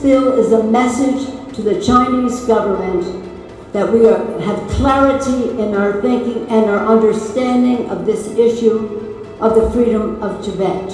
bill is a message to the Chinese government that we have clarity in our thinking and our understanding of this issue of the freedom of Tibet.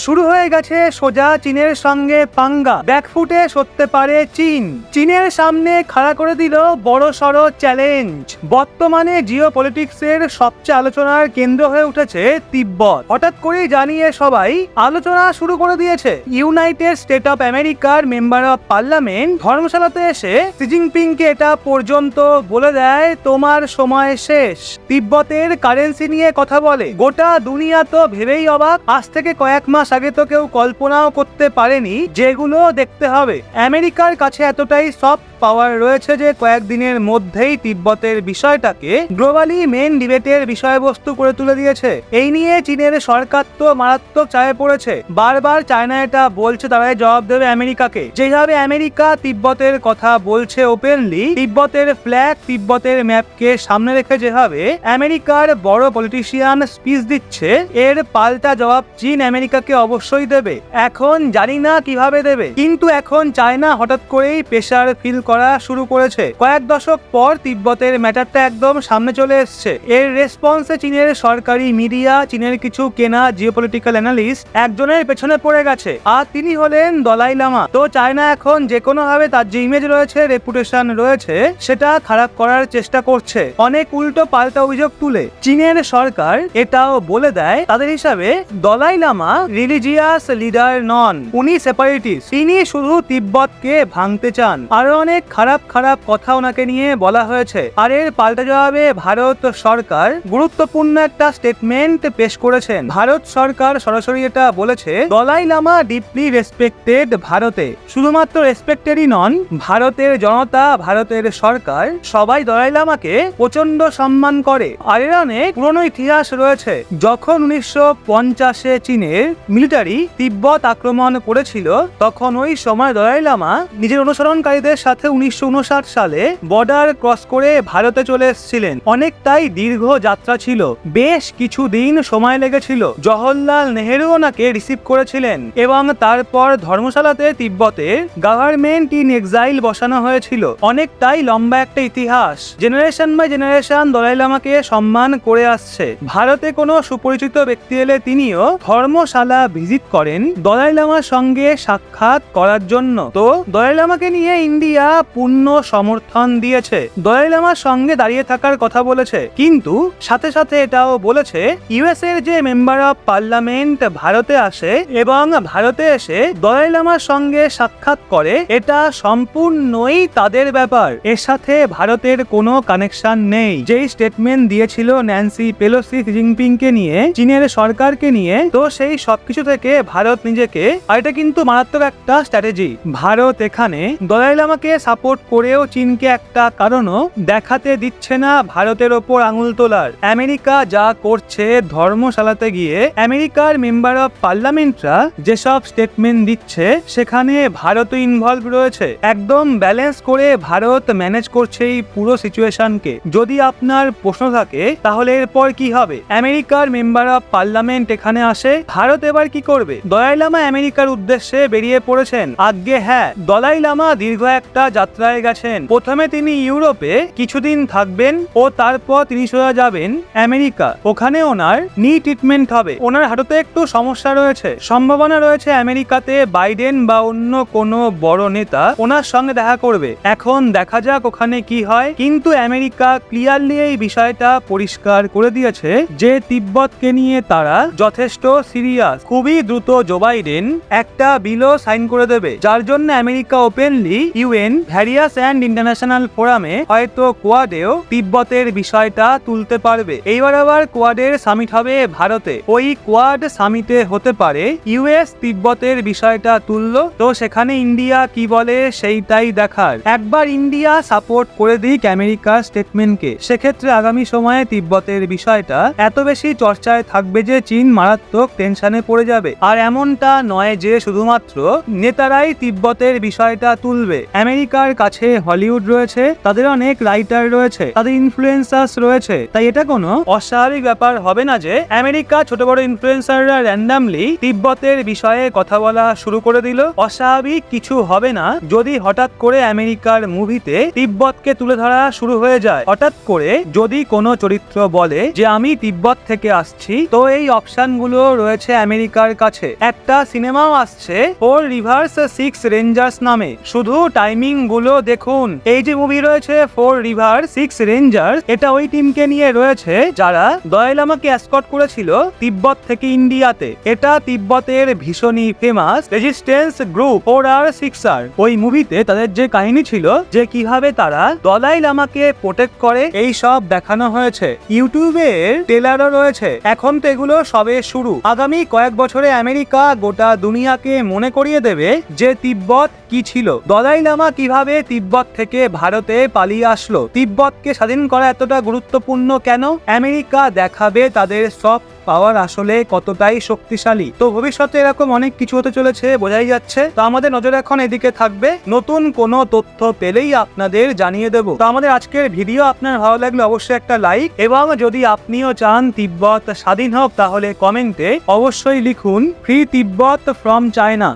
শুরু হয়ে গেছে সোজা চীনের সঙ্গে পাঙ্গা। ব্যাকফুটে সরতে পারে চীন। চীনের সামনে খাড়া করে দিল বড় সড় চ্যালেঞ্জ। বর্তমানে জিও পলিটিক্সের সবচেয়ে আলোচনার কেন্দ্র হয়ে উঠেছে তিব্বত। হঠাৎ করেই জানিয়ে সবাই আলোচনা শুরু করে দিয়েছে। ইউনাইটেড স্টেট অফ আমেরিকার মেম্বার অফ পার্লামেন্ট ধর্মশালাতে এসে শি জিনপিংকে এটা পর্যন্ত বলে দেয়, তোমার সময় শেষ। তিব্বতের কারেন্সি নিয়ে কথা বলে। গোটা দুনিয়া তো ভেবেই অবাক। আজ থেকে কয়েক মাস আগে তো কেউ কল্পনাও করতে পারেনি যেগুলো দেখতে হবে। আমেরিকার কাছে এতটাই সফট পাওয়ার রয়েছে যে কয়েকদিনের মধ্যেই তিব্বতের বিষয়টাকে গ্লোবালি মেন ডিবেটের বিষয়বস্তু করে তুলে দিয়েছে। এই নিয়ে চীনের সরকার তো মারাত্মক চাপে পড়েছে। বারবার চায়না এটা বলছে তারাই জবাব দেবে আমেরিকাকে। যেভাবে আমেরিকা তিব্বতের কথা বলছে ওপেনলি, তিব্বতের ফ্ল্যাগ, তিব্বতের ম্যাপকে সামনে রেখে যেভাবে আমেরিকার বড় পলিটিশিয়ান স্পিচ দিচ্ছে, এর পাল্টা জবাব চীন আমেরিকাকে অবশ্যই দেবে। এখন জানি না কিভাবে দেবে, কিন্তু এখন চায়না হঠাৎ করেই প্রেসার ফিল করা শুরু করেছে। কয়েক দশক পর তিব্বতের ম্যাটারটা একদম সামনে চলে এসছে। এর রেসপন্সে চীনের সরকারি মিডিয়া, চীনের কিছু কেনা জিওপলিটিক্যাল অ্যানালিস্ট একজনের পেছনে পড়ে গেছে, আর তিনি হলেন দলাই লামা। তো চায়না এখন যে কোনো ভাবে তার যে ইমেজ রয়েছে, রেপুটেশন রয়েছে, সেটা খারাপ করার চেষ্টা করছে, অনেক উল্টো পাল্টা অভিযোগ তুলে। চীনের সরকার এটাও বলে দেয় তাদের হিসাবে দলাই লামা রিলিজিয়াস লিডার নন, উনি সেপারেটিস্ট, তিনি শুধু তিব্বতকে ভাঙতে চান। আরো অনেক খারাপ খারাপ কথা ওনাকে নিয়ে বলা হয়েছে। আর এর পাল্টা জবাবে ভারত সরকার গুরুত্বপূর্ণ একটা স্টেটমেন্ট পেশ করেছেন। ভারত সরকার সরাসরি এটা বলেছে, দলাই লামা ডিপলি রেসপেক্টেড ভারতে। শুধুমাত্র রেসপেক্টেডই নন, ভারতের জনতা, ভারতের সরকার সবাই দলাই লামাকে প্রচন্ড সম্মান করে। আর এর অনেক পুরনো ইতিহাস রয়েছে। যখন 1950-এ চীনের মিলিটারি তিব্বত আক্রমণ করেছিল, তখন ওই সময় দলাই লামা নিজের অনুসরণকারীদের সাথে 1959 সালে বর্ডার ক্রস করে ভারতে চলে এসেছিলেন। অনেকটাই দীর্ঘ যাত্রা ছিল, বেশ কিছুদিন সময় লেগেছিল। জওহরলাল নেহেরু ওনাকে রিসিভ করেছিলেন এবং তারপর ধর্মশালাতে তিব্বতের গভর্নমেন্ট ইন এক্সাইল বসানো হয়েছিল। অনেকটাই লম্বা একটা ইতিহাস। জেনারেশন বাই জেনারেশন দলাই লামাকে সম্মান করে আসছে। ভারতে কোনো সুপরিচিত ব্যক্তি এলে তিনিও ধর্মশালা ভিজিট করেন দলাই লামার সঙ্গে সাক্ষাৎ করার জন্য। তো দলাই লামাকে নিয়ে ইন্ডিয়া পূর্ণ সমর্থন দিয়েছে, দলাই লামার সঙ্গে দাঁড়িয়ে থাকার কথা বলেছে। কিন্তু সাথে সাথে এটাও বলেছে, ইউএস এর যে মেম্বার অফ পার্লামেন্ট ভারতে আসে এবং ভারতে এসে দলাই লামার সঙ্গে সাক্ষাৎ করে, এটা সম্পূর্ণই তাদের ব্যাপার, এর সাথে ভারতের কোনো কানেকশন নেই। যেই স্টেটমেন্ট দিয়েছিল ন্যান্সি পেলোসি শি জিনপিংকে নিয়ে, চীনের সরকারকে নিয়ে, তো সেই সবকিছু থেকে ভারত নিজেকে, আর এটা কিন্তু মারাত্মক একটা স্ট্র্যাটেজি, ভারত এখানে দলাই লামাকে সাপোর্ট করেও চীনকে একটা কারণও দেখাতে দিচ্ছে না ভারতের ওপর আঙুল তোলার। আমেরিকা যা করছে, ধর্মশালাতে গিয়ে আমেরিকার মেম্বার অফ পার্লামেন্টরা যেসব স্টেটমেন্ট দিচ্ছে, সেখানে ভারতও ইনভলভ রয়েছে। একদম ব্যালেন্স করে ভারত ম্যানেজ করছে এই পুরো সিচুয়েশনকে। যদি আপনার প্রশ্ন থাকে তাহলে এরপর কি হবে, আমেরিকার মেম্বার অফ পার্লামেন্ট এখানে আসে, ভারত এবার কি করবে? দলাই লামা আমেরিকার উদ্দেশ্যে বেরিয়ে পড়েছেন। আজ্ঞে হ্যাঁ, দলাই লামা দীর্ঘ একটা যাত্রায় গেছেন। প্রথমে তিনি ইউরোপে কিছুদিন থাকবেন ও তারপর তিনি সোজা যাবেন আমেরিকা। ওখানে ওনার নি ট্রিটমেন্ট হবে। ওনার হাঁটুতে একটু সমস্যা রয়েছে, সম্ভাবনা রয়েছে আমেরিকাতে বাইডেন বা অন্য কোনো বড় নেতা ওনার সঙ্গে দেখা করবে। এখন দেখা যাক ওখানে কি হয়। কিন্তু আমেরিকা ক্লিয়ারলি এই বিষয়টা পরিষ্কার করে দিয়েছে যে তিব্বতকে নিয়ে তারা যথেষ্ট সিরিয়াস। খুবই দ্রুত জো বাইডেন একটা বিলও সাইন করে দেবে, যার জন্য America openly UN, various and international ফোরামে, হয়তো কোয়াডেও তিব্বতের বিষয়টা তুলতে পারবে। এইবার আবার কোয়াডের সামিট হবে ভারতে। ওই কোয়াড সামিটে হতে পারে ইউএস তিব্বতের বিষয়টা তুললো, তো সেখানে ইন্ডিয়া কি বলে সেইটাই দেখার। একবার ইন্ডিয়া সাপোর্ট করে দিক আমেরিকার স্টেটমেন্টকে, সেক্ষেত্রে আগামী সময়ে তিব্বতের বিষয়টা এত বেশি চর্চায় থাকবে যে চীন মারাত্মক টেনশনে পড়ে যাবে। আর এমনটা নয় যে শুধুমাত্র নেতারাই তিব্বতের বিষয়টা তুলবে। আমেরিকা আমেরিকার কাছে হলিউড রয়েছে, তাদের অনেক রাইটার রয়েছে, তাদের ইনফ্লুয়েন্সার্স রয়েছে, তাই এটা কোনো অস্বাভাবিক ব্যাপার হবে না যে আমেরিকা ছোট বড় ইনফ্লুয়েন্সাররা র্যান্ডামলি তিব্বতের বিষয়ে কথা বলা শুরু করে দিল। অস্বাভাবিক কিছু হবে না যদি হঠাৎ করে আমেরিকার মুভিতে তিব্বতকে তুলে ধরা শুরু হয়ে যায়। হঠাৎ করে যদি কোনো চরিত্র বলে যে আমি তিব্বত থেকে আসছি, তো এই অপশনগুলো রয়েছে আমেরিকার কাছে। একটা সিনেমাও আসছে 4 রিভার্স 6 রেঞ্জার্স নামে, শুধু টাইমিং গুলো দেখুন। এই যে মুভি রয়েছে 4 রিভার্স 6 রেঞ্জার্স, এটা ওই টিমকে নিয়ে রয়েছে যারা দলাই লামাকে এসকর্ট করেছিল তিব্বত থেকে ইন্ডিয়াতে। এটা তিব্বতের ভীষণই ফেমাস রেজিস্ট্যান্স গ্রুপ 4R6R। ওই মুভিতে তাদের যে কাহিনী ছিল যে কিভাবে তারা দলাই লামাকে প্রোটেক্ট করে, এই সব দেখানো হয়েছে। ইউটিউবের ট্রেলারও রয়েছে। এখন তো এগুলো সবে শুরু। আগামী কয়েক বছরে আমেরিকা গোটা দুনিয়াকে মনে করিয়ে দেবে যে তিব্বত কি ছিল, দলাই লামা কিভাবে তিব্বত থেকে ভারতে পালিয়ে আসলো, তিব্বতকে স্বাধীন করা এতটা গুরুত্বপূর্ণ কেন। আমেরিকা দেখাবে তাদের সফট পাওয়ার আসলে কতটাই শক্তিশালী। তো ভবিষ্যতে এরকম অনেক কিছু হতে চলেছে, বোঝাই যাচ্ছে। তো আমাদের নজর এখন এদিকে থাকবে, নতুন কোনো তথ্য পেলেই আপনাদের জানিয়ে দেব। তো আমাদের আজকের ভিডিও আপনার ভালো লাগলে অবশ্যই একটা লাইক, এবং যদি আপনিও চান তিব্বত স্বাধীন হোক তাহলে কমেন্টে অবশ্যই লিখুন ফ্রি তিব্বত ফ্রম চায়না।